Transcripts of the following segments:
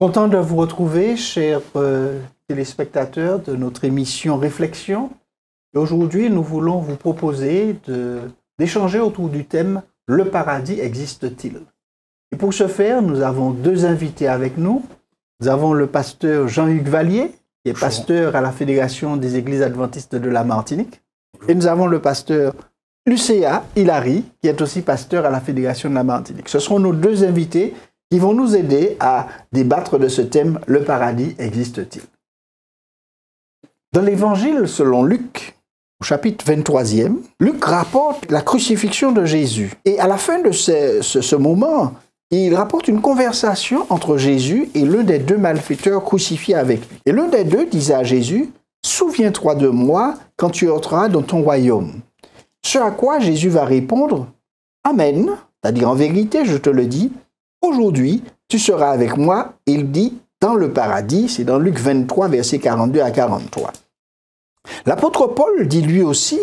Content de vous retrouver, chers téléspectateurs de notre émission Réflexion. Et aujourd'hui, nous voulons vous proposer d'échanger autour du thème « Le paradis existe-t-il » Et pour ce faire, nous avons deux invités avec nous. Nous avons le pasteur Jean-Hugues Vallier, qui est pasteur à la Fédération des Églises Adventistes de la Martinique. Et nous avons le pasteur Lucéa Hilary, qui est aussi pasteur à la Fédération de la Martinique. Ce seront nos deux invités qui vont nous aider à débattre de ce thème « Le paradis existe-t-il » Dans l'Évangile selon Luc, au chapitre 23e, Luc rapporte la crucifixion de Jésus. Et à la fin de ce moment, il rapporte une conversation entre Jésus et l'un des deux malfaiteurs crucifiés avec lui. Et l'un des deux disait à Jésus « Souviens-toi de moi quand tu entreras dans ton royaume. » Ce à quoi Jésus va répondre « Amen, c'est-à-dire en vérité, je te le dis, aujourd'hui, tu seras avec moi. » Il dit dans le paradis, c'est dans Luc 23, versets 42 à 43. L'apôtre Paul dit lui aussi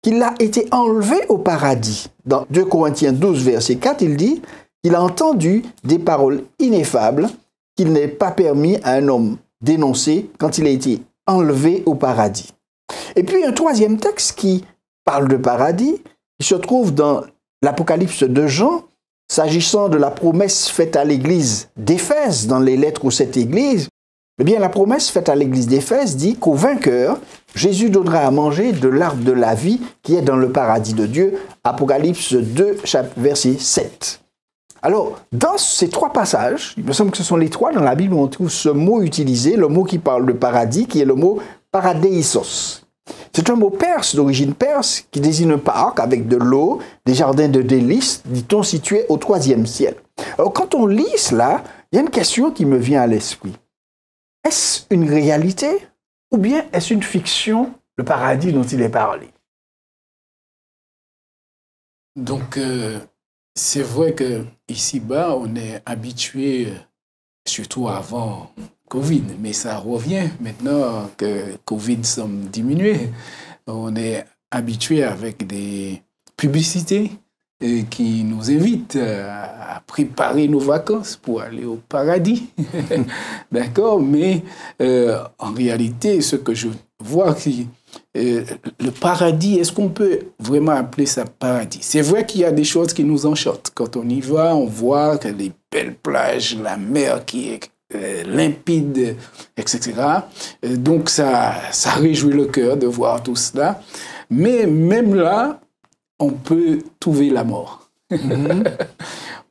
qu'il a été enlevé au paradis. Dans 2 Corinthiens 12, verset 4, il dit qu'il a entendu des paroles ineffables qu'il n'est pas permis à un homme d'énoncer quand il a été enlevé au paradis. Et puis un troisième texte qui parle de paradis, qui se trouve dans l'Apocalypse de Jean, s'agissant de la promesse faite à l'église d'Éphèse, dans les lettres aux 7 églises. Eh bien, la promesse faite à l'église d'Éphèse dit qu'au vainqueur, Jésus donnera à manger de l'arbre de la vie qui est dans le paradis de Dieu. Apocalypse 2, verset 7. Alors, dans ces trois passages, il me semble que ce sont les trois dans la Bible où on trouve ce mot utilisé, le mot qui parle de paradis, qui est le mot paradeisos. C'est un mot perse, d'origine perse, qui désigne un parc avec de l'eau, des jardins de délices, dit-on, situés au 3e ciel. Alors, quand on lit cela, il y a une question qui me vient à l'esprit. Est-ce une réalité ou bien est-ce une fiction, le paradis dont il est parlé? Donc, c'est vrai qu'ici-bas, on est habitué, surtout avant Covid, mais ça revient maintenant que Covid semble diminuer. On est habitué avec des publicités qui nous invitent à préparer nos vacances pour aller au paradis. D'accord? Mais en réalité, ce que je vois, c'est le paradis, est-ce qu'on peut vraiment appeler ça paradis? C'est vrai qu'il y a des choses qui nous enchantent. Quand on y va, on voit que les belles plages, la mer qui est limpide, etc. Donc ça réjouit le cœur de voir tout cela. Mais même là, on peut trouver la mort.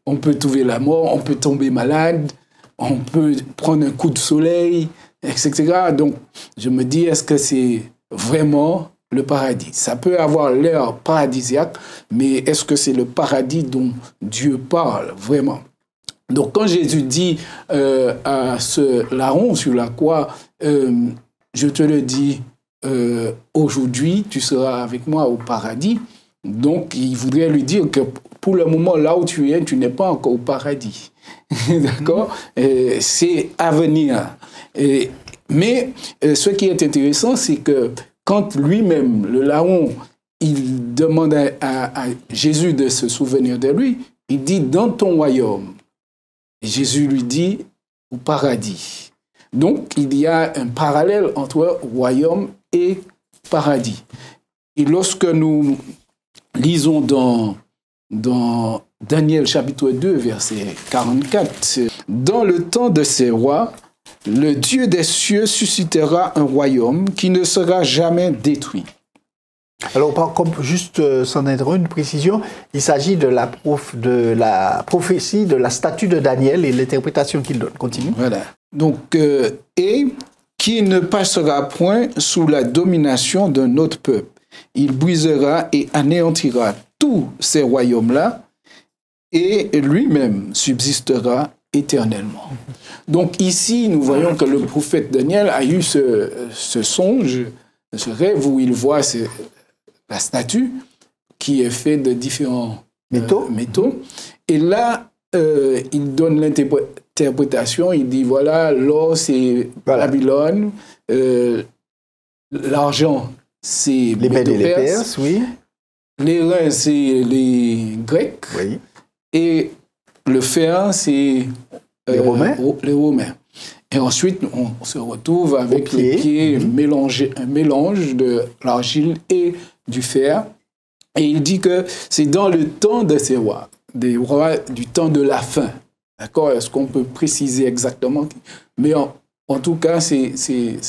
On peut trouver la mort, on peut tomber malade, on peut prendre un coup de soleil, etc. Donc je me dis, est-ce que c'est vraiment le paradis? Ça peut avoir l'air paradisiaque, mais est-ce que c'est le paradis dont Dieu parle vraiment? Donc quand Jésus dit à ce larron sur la croix, je te le dis, aujourd'hui tu seras avec moi au paradis, donc il voudrait lui dire que pour le moment là où tu es, tu n'es pas encore au paradis. D'accord? C'est à venir. Mais ce qui est intéressant, c'est que quand lui-même, le larron, il demande à Jésus de se souvenir de lui, il dit « dans ton royaume ». Jésus lui dit « au paradis ». Donc, il y a un parallèle entre royaume et paradis. Et lorsque nous lisons dans Daniel chapitre 2, verset 44, « Dans le temps de ces rois, le Dieu des cieux suscitera un royaume qui ne sera jamais détruit. » Alors, juste sans être une précision, il s'agit de la prophétie de la statue de Daniel et l'interprétation qu'il donne. Continue. Voilà. Donc, et qui ne passera point sous la domination d'un autre peuple. Il brisera et anéantira tous ces royaumes-là et lui-même subsistera éternellement. Donc ici, nous voyons que le prophète Daniel a eu ce songe, ce rêve où il voit la statue qui est faite de différents métaux. Et là, il donne l'interprétation, il dit, voilà, l'or c'est Babylone, l'argent c'est les Mèdes et les Perses, oui. Les reins c'est les Grecs, oui. Et le fer c'est les Romains. Les Romains. Et ensuite, on se retrouve avec les pieds mélangés, un mélange de l'argile et du fer. Et il dit que c'est dans le temps de ces rois, des rois du temps de la fin. D'accord? Est-ce qu'on peut préciser exactement? Mais en tout cas, c'est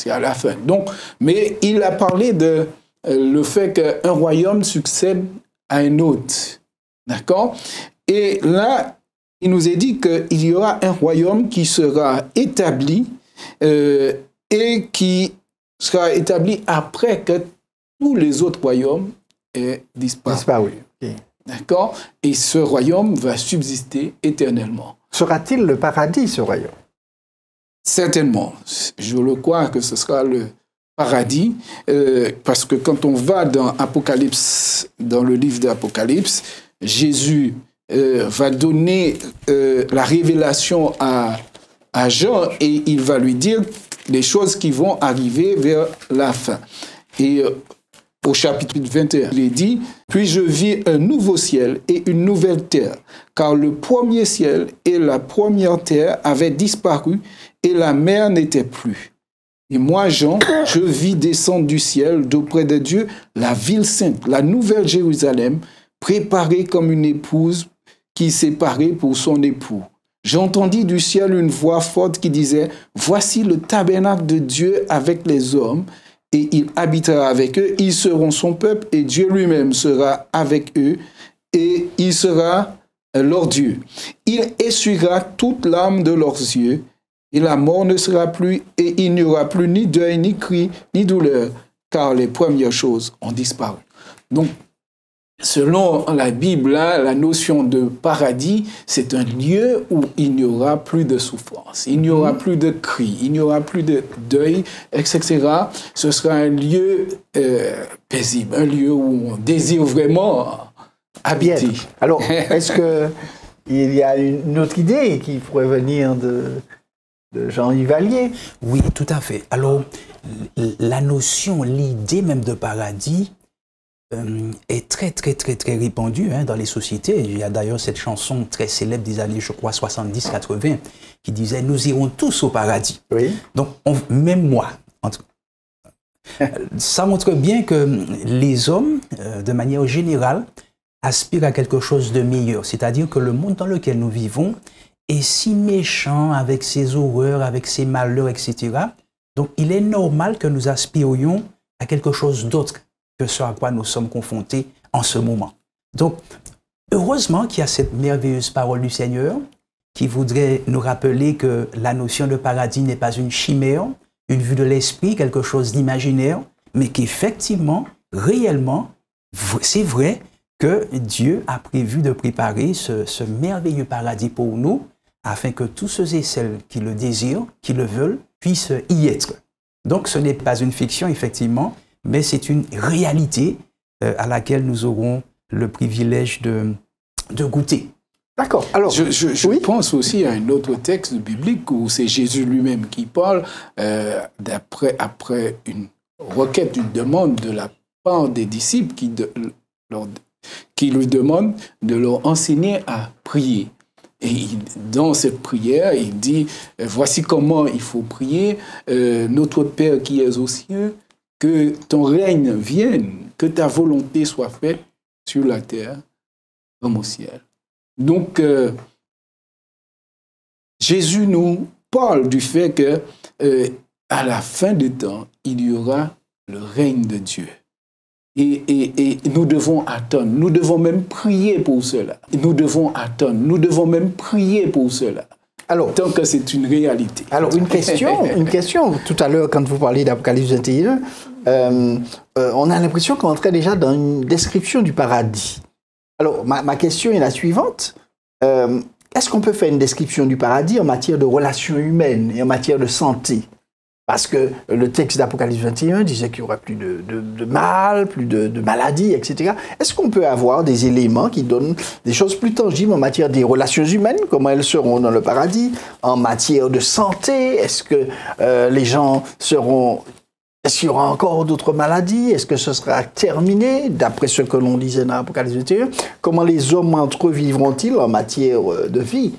à la fin. Donc, mais il a parlé de le fait qu'un royaume succède à un autre. D'accord? Et là, il nous est dit qu'il y aura un royaume qui sera établi et qui sera établi après que tous les autres royaumes aient disparu. Okay. D'accord? Et ce royaume va subsister éternellement. Sera-t-il le paradis, ce royaume? Certainement. Je le crois que ce sera le paradis, parce que quand on va dans Apocalypse, dans le livre d'Apocalypse, Jésus va donner la révélation à Jean et il va lui dire les choses qui vont arriver vers la fin. Et au chapitre 21, il est dit « Puis je vis un nouveau ciel et une nouvelle terre, car le premier ciel et la première terre avaient disparu et la mer n'était plus. Et moi, Jean, je vis descendre du ciel d'auprès de Dieu la ville sainte, la nouvelle Jérusalem, préparée comme une épouse qui s'est parée pour son époux. J'entendis du ciel une voix forte qui disait « Voici le tabernacle de Dieu avec les hommes, et il habitera avec eux, ils seront son peuple, et Dieu lui-même sera avec eux, et il sera leur Dieu. Il essuiera toute larme de leurs yeux, et la mort ne sera plus, et il n'y aura plus ni deuil, ni cri, ni douleur, car les premières choses ont disparu. » Donc, selon la Bible, la notion de paradis, c'est un lieu où il n'y aura plus de souffrance, il n'y aura plus de cris, il n'y aura plus de deuil, etc. Ce sera un lieu paisible, un lieu où on désire vraiment habiter. Bien. Alors, est-ce qu'il y a une autre idée qui pourrait venir de Jean-Yves Vallier? Oui, tout à fait. Alors, la notion, l'idée même de paradis est très répandue dans les sociétés. Il y a d'ailleurs cette chanson très célèbre des années, je crois, 70-80, qui disait « Nous irons tous au paradis ». Oui. Donc, même moi, ça montre bien que les hommes, de manière générale, aspirent à quelque chose de meilleur. C'est-à-dire que le monde dans lequel nous vivons est si méchant avec ses horreurs, avec ses malheurs, etc. Donc, il est normal que nous aspirions à quelque chose d'autre que ce à quoi nous sommes confrontés en ce moment. Donc, heureusement qu'il y a cette merveilleuse parole du Seigneur qui voudrait nous rappeler que la notion de paradis n'est pas une chimère, une vue de l'esprit, quelque chose d'imaginaire, mais qu'effectivement, réellement, c'est vrai que Dieu a prévu de préparer ce merveilleux paradis pour nous, afin que tous ceux et celles qui le désirent, qui le veulent, puissent y être. Donc, ce n'est pas une fiction, effectivement, mais c'est une réalité à laquelle nous aurons le privilège de goûter. D'accord. Alors, je pense aussi à un autre texte biblique où c'est Jésus lui-même qui parle après une requête, une demande de la part des disciples qui lui demandent de leur enseigner à prier. Et dans cette prière, il dit « Voici comment il faut prier, notre Père qui es aux cieux, que ton règne vienne, que ta volonté soit faite sur la terre comme au ciel. » Donc, Jésus nous parle du fait que à la fin des temps, il y aura le règne de Dieu. Et nous devons attendre, nous devons même prier pour cela. Nous devons attendre, nous devons même prier pour cela. Alors, tant que c'est une réalité. Alors, une question. Tout à l'heure, quand vous parliez d'Apocalypse 21, on a l'impression qu'on entrait déjà dans une description du paradis. Alors, ma question est la suivante. Est-ce qu'on peut faire une description du paradis en matière de relations humaines et en matière de santé? Parce que le texte d'Apocalypse 21 disait qu'il n'y aurait plus de mal, plus de maladies, etc. Est-ce qu'on peut avoir des éléments qui donnent des choses plus tangibles en matière des relations humaines, comment elles seront dans le paradis, en matière de santé? Est-ce que les gens seront... Est-ce qu'il y aura encore d'autres maladies? Est-ce que ce sera terminé, d'après ce que l'on disait dans Apocalypse 21? Comment les hommes entre eux vivront-ils en matière de vie?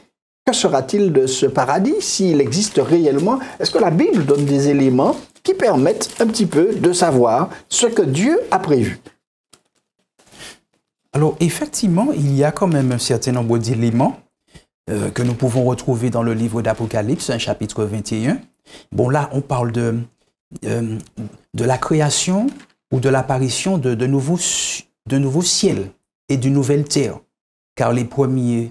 Que sera-t-il de ce paradis s'il existe réellement? Est-ce que la Bible donne des éléments qui permettent un petit peu de savoir ce que Dieu a prévu? Alors, effectivement, il y a quand même un certain nombre d'éléments que nous pouvons retrouver dans le livre d'Apocalypse, chapitre 21. Bon, là, on parle de la création ou de l'apparition de nouveaux ciels et d'une nouvelle terre, car le premier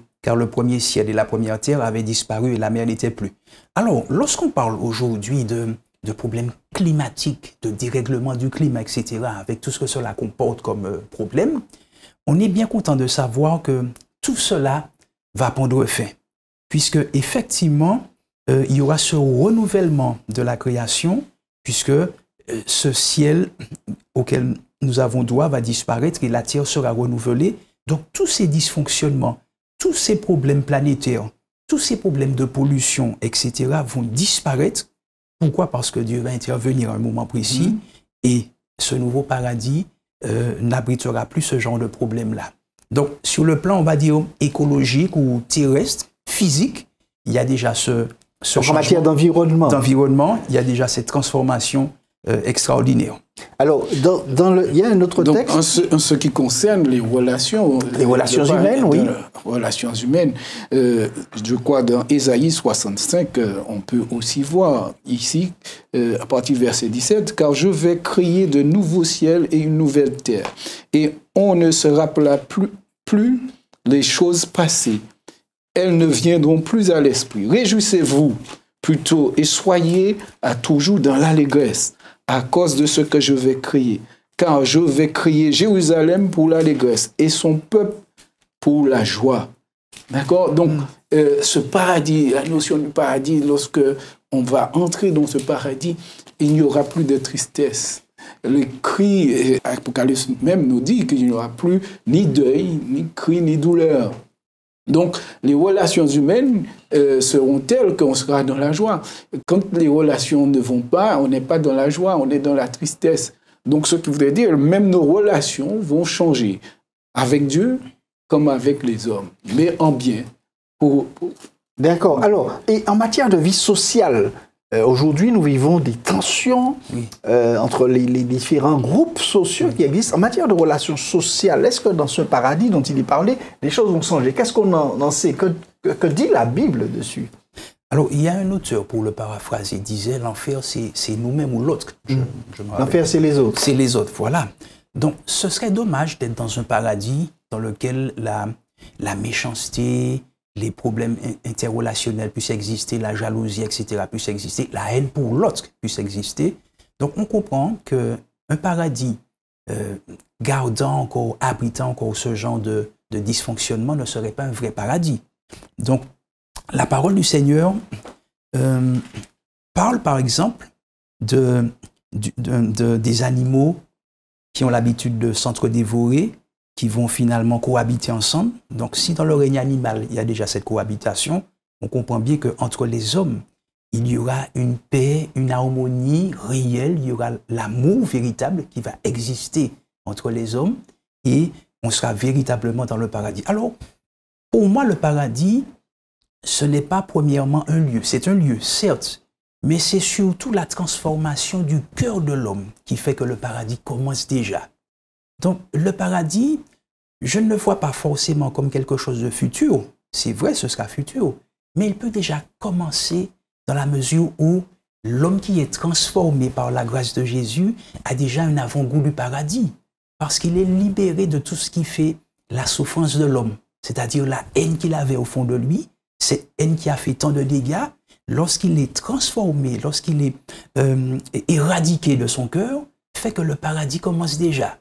ciel et la première terre avaient disparu et la mer n'était plus. Alors, lorsqu'on parle aujourd'hui de problèmes climatiques, de dérèglement du climat, etc., avec tout ce que cela comporte comme problème, on est bien content de savoir que tout cela va prendre fin, puisque effectivement, il y aura ce renouvellement de la création, puisque ce ciel auquel nous avons droit va disparaître et la terre sera renouvelée. Donc tous ces dysfonctionnements, tous ces problèmes planétaires, tous ces problèmes de pollution, etc. vont disparaître. Pourquoi? Parce que Dieu va intervenir à un moment précis et ce nouveau paradis n'abritera plus ce genre de problème-là. Donc, sur le plan, on va dire, écologique ou terrestre, physique, il y a déjà ce en matière d'environnement, il y a déjà cette transformation extraordinaire. Alors, il y a un autre texte. En ce qui concerne les relations humaines, oui. Relations humaines, je crois dans Ésaïe 65, on peut aussi voir ici, à partir du verset 17, « Car je vais créer de nouveaux ciels et une nouvelle terre, et on ne se rappellera plus les choses passées. Elles ne viendront plus à l'esprit. Réjouissez-vous plutôt et soyez à toujours dans l'allégresse, à cause de ce que je vais créer. Car je vais créer Jérusalem pour l'allégresse et son peuple pour la joie. » D'accord? Donc, ce paradis, la notion du paradis, lorsque on va entrer dans ce paradis, il n'y aura plus de tristesse. Le cri, l'Apocalypse même nous dit qu'il n'y aura plus ni deuil, ni cri, ni douleur. Donc, les relations humaines seront telles qu'on sera dans la joie. Quand les relations ne vont pas, on n'est pas dans la joie, on est dans la tristesse. Donc, ce qui voudrait dire, même nos relations vont changer avec Dieu comme avec les hommes, mais en bien. D'accord. Alors, et en matière de vie sociale, aujourd'hui, nous vivons des tensions entre les différents groupes sociaux qui existent. En matière de relations sociales, est-ce que dans ce paradis dont il est parlé, les choses vont changer? Qu'est-ce qu'on en sait? Que dit la Bible dessus? Alors, il y a un auteur, pour le paraphraser, il disait « L'enfer, c'est nous-mêmes ou l'autre. » L'enfer, c'est les autres. C'est les autres, voilà. Donc, ce serait dommage d'être dans un paradis dans lequel la méchanceté, les problèmes interrelationnels puissent exister, la jalousie, etc. puissent exister, la haine pour l'autre puisse exister. Donc, on comprend qu'un paradis gardant encore, abritant encore ce genre de dysfonctionnement ne serait pas un vrai paradis. Donc, la parole du Seigneur parle, par exemple, des animaux qui ont l'habitude de s'entre-dévorer, qui vont finalement cohabiter ensemble. Donc, si dans le règne animal, il y a déjà cette cohabitation, on comprend bien qu'entre les hommes, il y aura une paix, une harmonie réelle, il y aura l'amour véritable qui va exister entre les hommes et on sera véritablement dans le paradis. Alors, pour moi, le paradis, ce n'est pas premièrement un lieu. C'est un lieu, certes, mais c'est surtout la transformation du cœur de l'homme qui fait que le paradis commence déjà. Donc, le paradis, je ne le vois pas forcément comme quelque chose de futur. C'est vrai, ce sera futur. Mais il peut déjà commencer dans la mesure où l'homme qui est transformé par la grâce de Jésus a déjà un avant-goût du paradis. Parce qu'il est libéré de tout ce qui fait la souffrance de l'homme. C'est-à-dire la haine qu'il avait au fond de lui, cette haine qui a fait tant de dégâts. Lorsqu'il est transformé, lorsqu'il est éradiqué de son cœur, fait que le paradis commence déjà,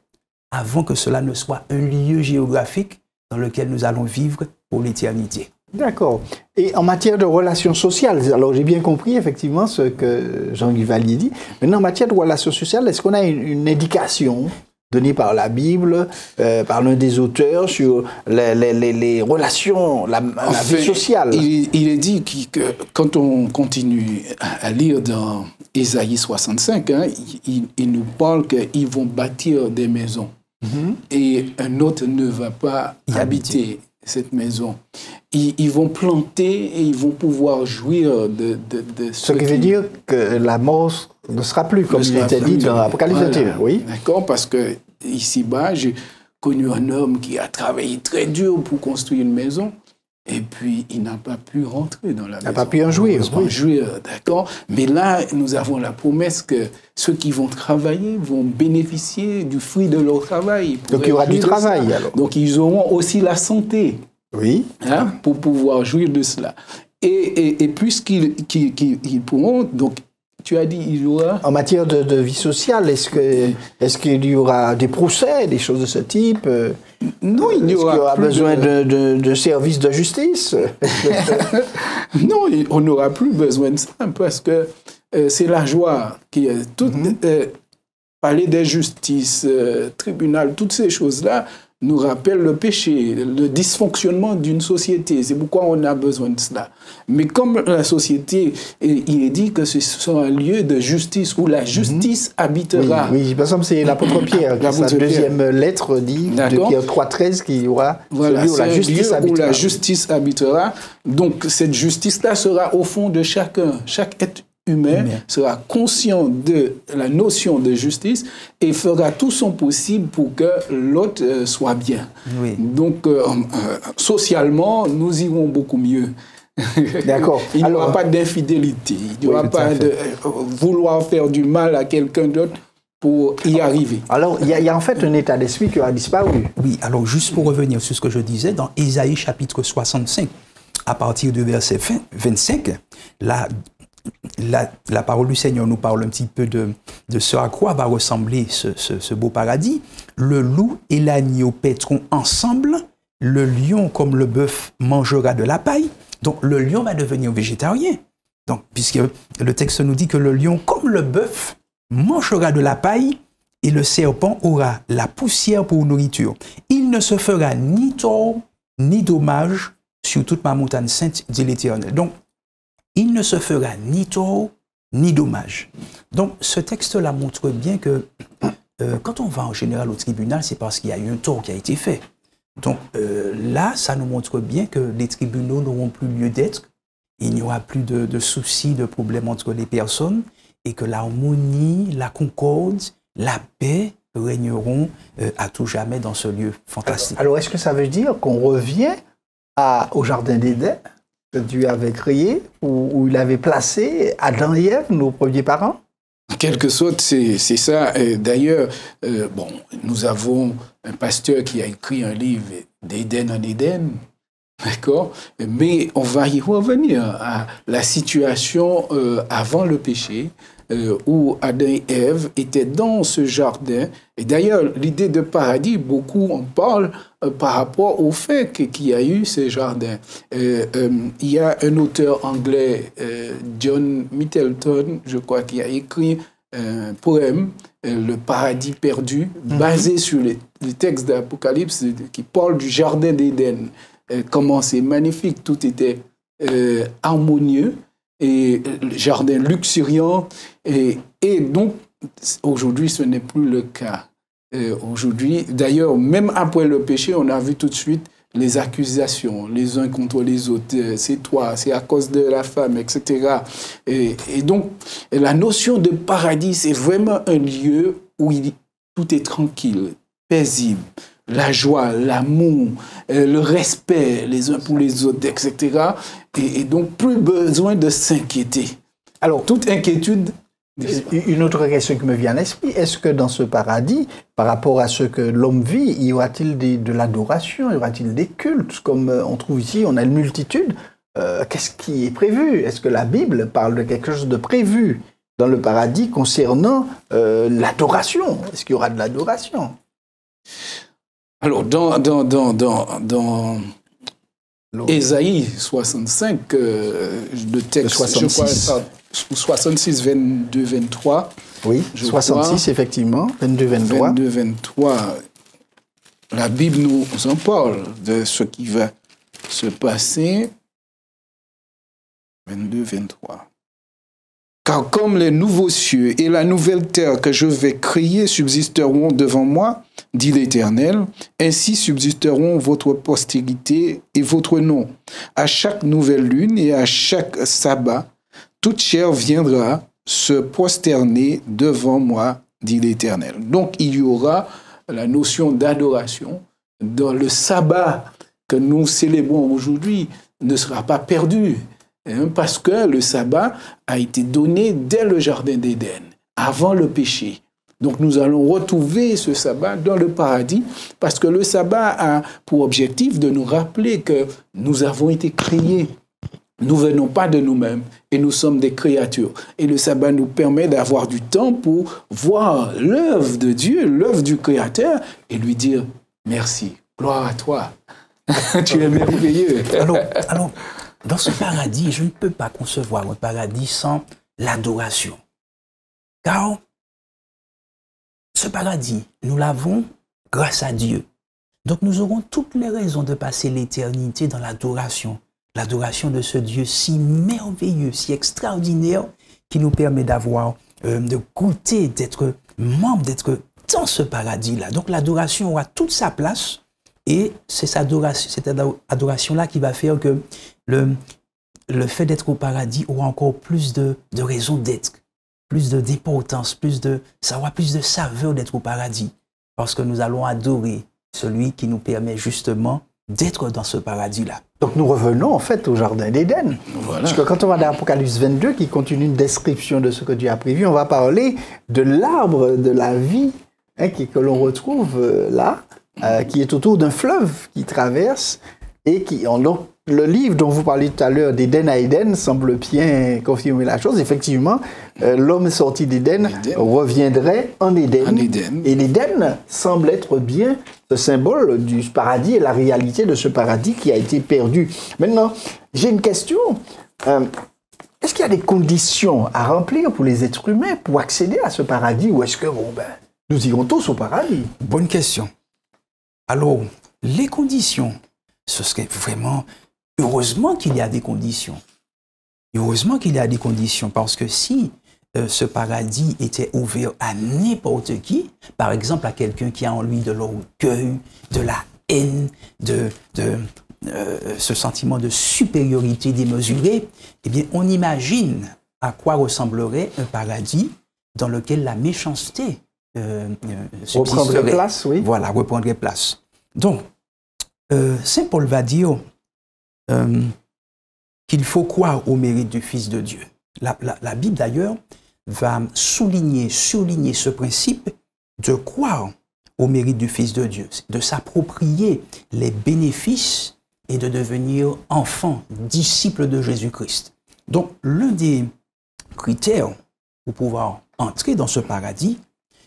avant que cela ne soit un lieu géographique dans lequel nous allons vivre pour l'éternité. D'accord. Et en matière de relations sociales, alors j'ai bien compris effectivement ce que Jean-Guy Vallier dit. Maintenant, en matière de relations sociales, est-ce qu'on a une indication donnée par la Bible, par l'un des auteurs, sur les relations, la vie sociale? Il est dit que quand on continue à lire dans Ésaïe 65, hein, il nous parle qu'ils vont bâtir des maisons et un autre ne va pas y habiter. cette maison, ils vont planter et ils vont pouvoir jouir de ce qui veut dire que la mort ne sera plus, comme il était dit dans l'Apocalypse 21. Oui. D'accord, parce que ici-bas, j'ai connu un homme qui a travaillé très dur pour construire une maison. Et puis, il n'a pas pu rentrer dans la maison. Il n'a pas pu en jouir. Oui. D'accord. Mais là, nous avons la promesse que ceux qui vont travailler vont bénéficier du fruit de leur travail. Donc, il y aura du travail, alors. Donc, ils auront aussi la santé. Oui. Hein, pour pouvoir jouir de cela. Et puisqu'ils pourront, donc, tu as dit, il y aura... En matière de vie sociale, est-ce qu'il y aura des procès, des choses de ce type? Non, il n'y aura, qu'il y aura besoin de services de justice? Non, on n'aura plus besoin de ça, parce que c'est la joie qui est... Palais des justices, tribunal, toutes ces choses-là nous rappellent le péché, le dysfonctionnement d'une société. C'est pourquoi on a besoin de cela. Mais comme la société, il est dit que ce sera un lieu de justice où la justice habitera. Oui, il me semble que c'est l'apôtre Pierre, sa deuxième lettre dit, de Pierre 3,13, qu'il y aura voilà, où la justice habitera. Où la justice habitera. Donc cette justice-là sera au fond de chacun. Chaque être humain sera conscient de la notion de justice et fera tout son possible pour que l'autre soit bien. Oui. Donc, socialement, nous irons beaucoup mieux. D'accord. Il n'y aura pas d'infidélité, il n'y aura pas de vouloir faire du mal à quelqu'un d'autre pour y arriver. Alors, il y a en fait un état d'esprit qui a disparu. Oui, alors juste pour revenir sur ce que je disais, dans Ésaïe chapitre 65, à partir du verset 25, la parole du Seigneur nous parle un petit peu de ce à quoi va ressembler ce beau paradis. Le loup et l'agneau paîtront ensemble, le lion comme le bœuf mangera de la paille. Donc le lion va devenir végétarien. Donc, puisque le texte nous dit que le lion comme le bœuf mangera de la paille et le serpent aura la poussière pour nourriture. Il ne se fera ni tort ni dommage sur toute ma montagne sainte, dit l'Éternel. Donc, il ne se fera ni tort ni dommage. Donc, ce texte-là montre bien que quand on va en général au tribunal, c'est parce qu'il y a eu un tort qui a été fait. Donc là, ça nous montre bien que les tribunaux n'auront plus lieu d'être. Il n'y aura plus de soucis, de problèmes entre les personnes et que l'harmonie, la concorde, la paix régneront à tout jamais dans ce lieu fantastique. Alors, est-ce que ça veut dire qu'on revient au Jardin d'Éden que Dieu avait créé, où il avait placé Adam et Ève, nos premiers parents? En quelque sorte, c'est ça. D'ailleurs, bon, nous avons un pasteur qui a écrit un livre d'Éden en Éden, d'accord? Mais on va y revenir à la situation avant le péché, où Adam et Ève étaient dans ce jardin. Et d'ailleurs, l'idée de paradis, beaucoup en parlent par rapport au fait qu'il y a eu ce jardin. Il y a un auteur anglais, John Middleton, je crois, qui a écrit un poème, Le paradis perdu, basé sur les textes d'Apocalypse qui parlent du jardin d'Éden. Comment c'est magnifique, tout était harmonieux. Et le jardin luxuriant. Et donc, aujourd'hui, ce n'est plus le cas. Aujourd'hui, d'ailleurs, même après le péché, on a vu tout de suite les accusations, les uns contre les autres. C'est toi, c'est à cause de la femme, etc. Et donc, la notion de paradis, c'est vraiment un lieu où tout est tranquille, paisible. La joie, l'amour, le respect les uns pour les autres, etc. Et donc, plus besoin de s'inquiéter. Alors, toute inquiétude... Une autre question qui me vient à l'esprit, est-ce que dans ce paradis, par rapport à ce que l'homme vit, y aura-t-il de l'adoration, y aura-t-il des cultes? Comme on trouve ici, on a une multitude. Qu'est-ce qui est prévu? Est-ce que la Bible parle de quelque chose de prévu dans le paradis concernant l'adoration? Est-ce qu'il y aura de l'adoration? Alors, dans Ésaïe 65, le texte, 66. Je crois, 66, 22, 23. Oui, 66, effectivement, 22, 23. 22, 23, la Bible nous en parle de ce qui va se passer. 22, 23. Car comme les nouveaux cieux et la nouvelle terre que je vais créer subsisteront devant moi, dit l'Éternel, ainsi subsisteront votre postérité et votre nom. À chaque nouvelle lune et à chaque sabbat, toute chair viendra se prosterner devant moi, dit l'Éternel. Donc il y aura la notion d'adoration dans le sabbat que nous célébrons aujourd'hui ne sera pas perdu. Parce que le sabbat a été donné dès le jardin d'Éden, avant le péché. Donc nous allons retrouver ce sabbat dans le paradis, parce que le sabbat a pour objectif de nous rappeler que nous avons été créés. Nous ne venons pas de nous-mêmes et nous sommes des créatures. Et le sabbat nous permet d'avoir du temps pour voir l'œuvre de Dieu, l'œuvre du Créateur, et lui dire merci, gloire à toi. Tu es merveilleux. Alors, dans ce paradis, je ne peux pas concevoir un paradis sans l'adoration. Car ce paradis, nous l'avons grâce à Dieu. Donc nous aurons toutes les raisons de passer l'éternité dans l'adoration. L'adoration de ce Dieu si merveilleux, si extraordinaire, qui nous permet d'avoir, de goûter, d'être membre, d'être dans ce paradis-là. Donc l'adoration aura toute sa place. Et c'est cette adoration-là qui va faire que le fait d'être au paradis aura encore plus de raisons d'être, plus d'importance, ça aura plus de saveur d'être au paradis. Parce que nous allons adorer celui qui nous permet justement d'être dans ce paradis-là. Donc nous revenons en fait au jardin d'Éden. Voilà. Parce que quand on va dans Apocalypse 22, qui continue une description de ce que Dieu a prévu, on va parler de l'arbre de la vie que l'on retrouve là, qui est autour d'un fleuve qui traverse et qui, donc, le livre dont vous parliez tout à l'heure, d'Éden à Éden, semble bien confirmer la chose. Effectivement, l'homme sorti d'Éden reviendrait en Éden. Et l'Éden semble être bien ce symbole du paradis et la réalité de ce paradis qui a été perdu. Maintenant, j'ai une question. Est-ce qu'il y a des conditions à remplir pour les êtres humains pour accéder à ce paradis, ou est-ce que nous irons tous au paradis? Bonne question. Alors, les conditions, ce serait vraiment... Heureusement qu'il y a des conditions. Heureusement qu'il y a des conditions, parce que si ce paradis était ouvert à n'importe qui, par exemple à quelqu'un qui a en lui de l'orgueil, de la haine, ce sentiment de supériorité démesurée, eh bien, on imagine à quoi ressemblerait un paradis dans lequel la méchanceté reprendrait place, oui. Voilà, reprendrait place. Donc, Saint Paul va dire qu'il faut croire au mérite du Fils de Dieu. La Bible, d'ailleurs, va souligner ce principe de croire au mérite du Fils de Dieu, de s'approprier les bénéfices et de devenir enfant, disciple de Jésus-Christ. Donc, l'un des critères pour pouvoir entrer dans ce paradis,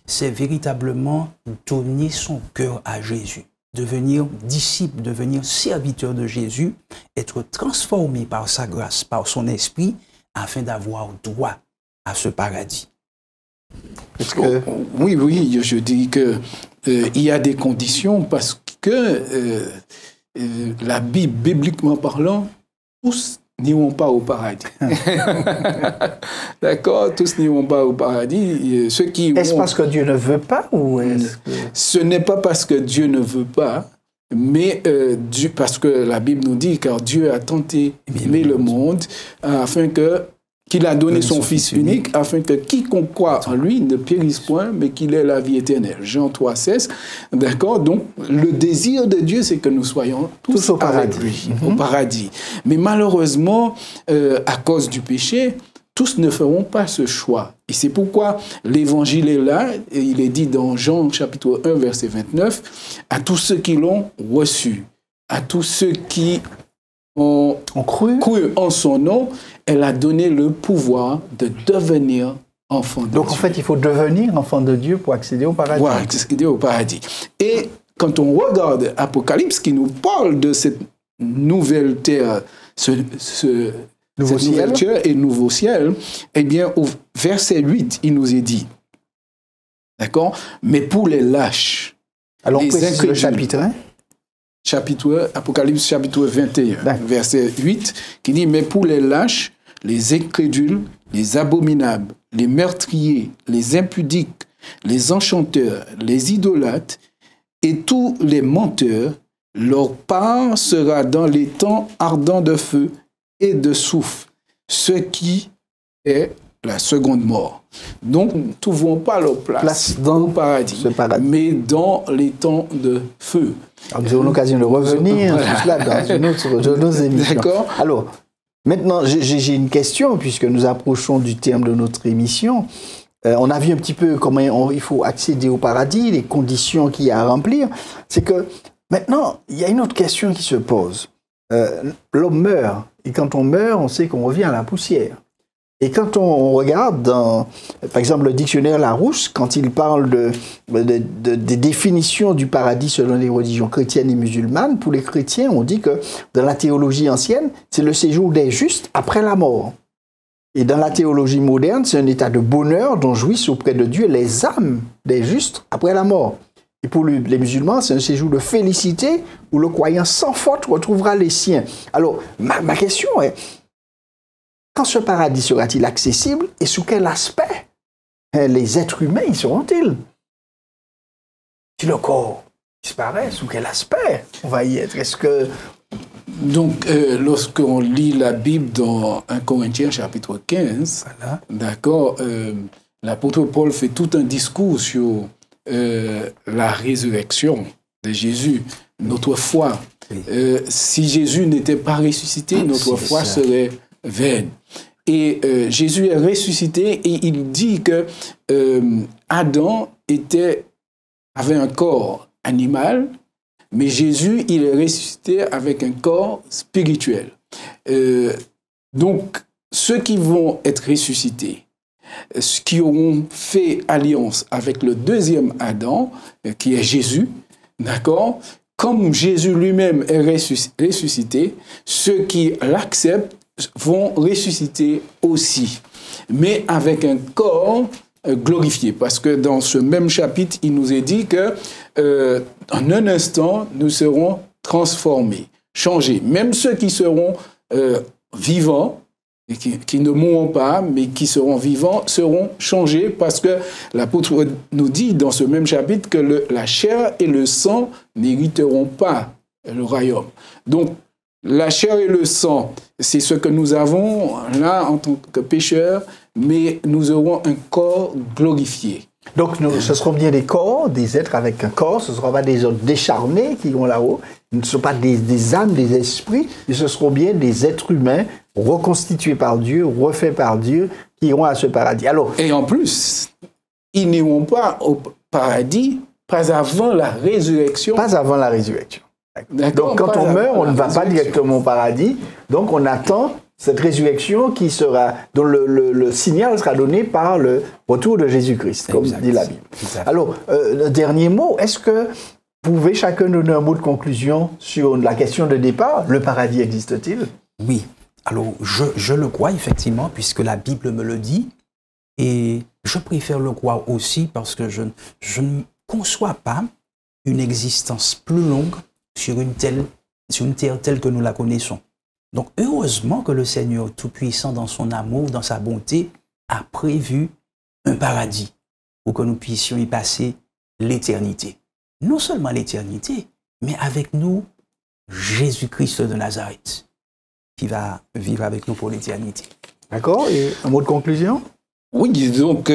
c'est véritablement donner son cœur à Jésus, devenir disciple, devenir serviteur de Jésus, être transformé par sa grâce, par son esprit, afin d'avoir droit à ce paradis. Oui, je dis que il y a des conditions parce que la Bible, bibliquement parlant, tous n'iront pas au paradis. D'accord? Tous n'iront pas au paradis. Est-ce parce que Dieu ne veut pas ou Ce n'est pas parce que Dieu ne veut pas, mais parce que la Bible nous dit, car Dieu a tant aimé le monde afin qu'il a donné son Fils unique, afin que quiconque croit en lui ne périsse point, mais qu'il ait la vie éternelle. Jean 3,16. D'accord? Donc, le désir de Dieu, c'est que nous soyons tous au paradis. Avec lui, au paradis. Mais malheureusement, à cause du péché, tous ne feront pas ce choix. Et c'est pourquoi l'évangile est là, et il est dit dans Jean chapitre 1, verset 29, à tous ceux qui l'ont reçu, à tous ceux qui ont cru en son nom, elle a donné le pouvoir de devenir enfant de Dieu. Donc en fait, il faut devenir enfant de Dieu pour accéder au paradis. Pour accéder au paradis. Et quand on regarde Apocalypse, qui nous parle de cette nouvelle terre, nouvelle terre et nouveau ciel, eh bien, au verset 8, il nous est dit, d'accord, mais pour les lâches, alors on précise le chapitre 1. Apocalypse chapitre 21, verset 8, qui dit, mais pour les lâches, les incrédules, les abominables, les meurtriers, les impudiques, les enchanteurs, les idolâtres et tous les menteurs. Leur part sera dans les temps ardents de feu et de soufre, ce qui est la seconde mort. Donc, nous ne trouvons pas leur place dans le paradis, mais dans les temps de feu. Alors, nous aurons l'occasion de revenir sur cela dans une autre de nos émissions. D'accord. Alors, maintenant, j'ai une question, puisque nous approchons du terme de notre émission. On a vu un petit peu comment il faut accéder au paradis, les conditions qu'il y a à remplir. C'est que maintenant, il y a une autre question qui se pose. L'homme meurt, et quand on meurt, on sait qu'on revient à la poussière. Et quand on regarde dans, par exemple, le dictionnaire Larousse, quand il parle des définitions du paradis selon les religions chrétiennes et musulmanes, pour les chrétiens, on dit que dans la théologie ancienne, c'est le séjour des justes après la mort. Et dans la théologie moderne, c'est un état de bonheur dont jouissent auprès de Dieu les âmes des justes après la mort. Et pour les musulmans, c'est un séjour de félicité où le croyant sans faute retrouvera les siens. Alors, ma question est, quand ce paradis sera-t-il accessible et sous quel aspect les êtres humains y seront-ils? Si le corps disparaît, sous quel aspect on va y être? Est-ce que... Donc, lorsqu'on lit la Bible dans 1 Corinthiens chapitre 15, voilà. D'accord, l'apôtre Paul fait tout un discours sur la résurrection de Jésus, notre foi. Oui. Si Jésus n'était pas ressuscité, notre foi serait vaine. Et Jésus est ressuscité et il dit que Adam avait un corps animal, mais Jésus, il est ressuscité avec un corps spirituel. Donc, ceux qui vont être ressuscités, ceux qui auront fait alliance avec le deuxième Adam, qui est Jésus, d'accord, comme Jésus lui-même est ressuscité, ceux qui l'acceptent vont ressusciter aussi, mais avec un corps glorifié. Parce que dans ce même chapitre, il nous est dit que en un instant, nous serons transformés, changés. Même ceux qui seront vivants, et qui ne mourront pas, mais qui seront vivants, seront changés parce que l'apôtre nous dit dans ce même chapitre que la chair et le sang n'hériteront pas le royaume. Donc, la chair et le sang, c'est ce que nous avons là en tant que pécheurs, mais nous aurons un corps glorifié. Donc, ce seront bien des corps, des êtres avec un corps, ce ne seront pas des êtres décharnés qui vont là-haut, ce ne sont pas des âmes, des esprits, mais ce seront bien des êtres humains reconstitués par Dieu, refaits par Dieu, qui iront à ce paradis. Alors, et en plus, ils n'iront pas au paradis pas avant la résurrection. Pas avant la résurrection. Donc, quand on meurt, on ne va pas directement au paradis. Donc, on attend cette résurrection dont le signal sera donné par le retour de Jésus-Christ, comme dit la Bible. Exact. Alors, le dernier mot, est-ce que vous pouvez chacun donner un mot de conclusion sur la question de départ? Le paradis existe-t-il? Oui. Alors, je le crois effectivement, puisque la Bible me le dit. Et je préfère le croire aussi parce que je ne conçois pas une existence plus longue sur une terre telle que nous la connaissons. Donc, heureusement que le Seigneur Tout-Puissant, dans son amour, dans sa bonté, a prévu un paradis pour que nous puissions y passer l'éternité. Non seulement l'éternité, mais avec nous, Jésus-Christ de Nazareth, qui va vivre avec nous pour l'éternité. D'accord. Et un mot de conclusion? Oui, donc,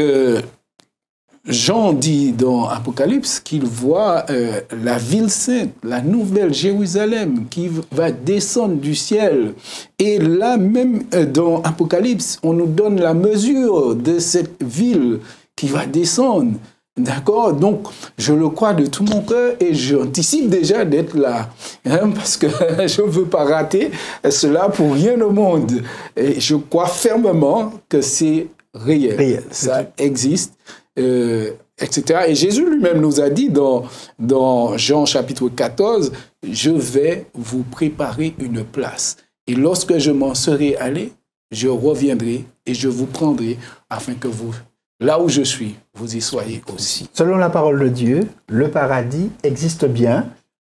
Jean dit dans Apocalypse qu'il voit la ville sainte, la nouvelle Jérusalem qui va descendre du ciel. Et là même dans Apocalypse, on nous donne la mesure de cette ville qui va descendre. D'accord? Donc, je le crois de tout mon cœur et j'anticipe déjà d'être là. Hein, parce que je ne veux pas rater cela pour rien au monde. Et je crois fermement que c'est réel. Ça existe. Etc. Et Jésus lui-même nous a dit dans Jean chapitre 14, « Je vais vous préparer une place. Et lorsque je m'en serai allé, je reviendrai et je vous prendrai afin que vous, là où je suis, vous y soyez aussi. » Selon la parole de Dieu, le paradis existe bien.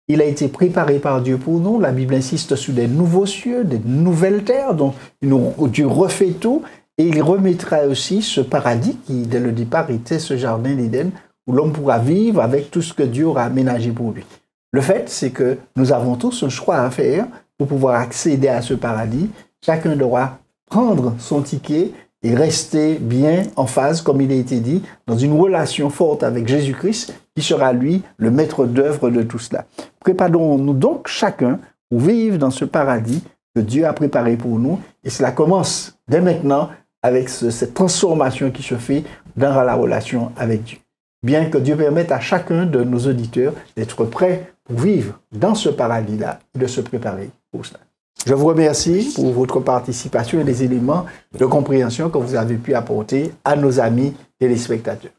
Il a été préparé par Dieu pour nous. La Bible insiste sur des nouveaux cieux, des nouvelles terres, dont Dieu refait tout. Et il remettra aussi ce paradis qui, dès le départ, était ce jardin d'Éden, où l'homme pourra vivre avec tout ce que Dieu aura aménagé pour lui. Le fait, c'est que nous avons tous un choix à faire pour pouvoir accéder à ce paradis. Chacun devra prendre son ticket et rester bien en phase, comme il a été dit, dans une relation forte avec Jésus-Christ, qui sera, lui, le maître d'œuvre de tout cela. Préparons-nous donc chacun pour vivre dans ce paradis que Dieu a préparé pour nous. Et cela commence dès maintenant avec cette transformation qui se fait dans la relation avec Dieu. Bien que Dieu permette à chacun de nos auditeurs d'être prêts pour vivre dans ce paradis-là et de se préparer pour cela. Je vous remercie pour votre participation et les éléments de compréhension que vous avez pu apporter à nos amis téléspectateurs.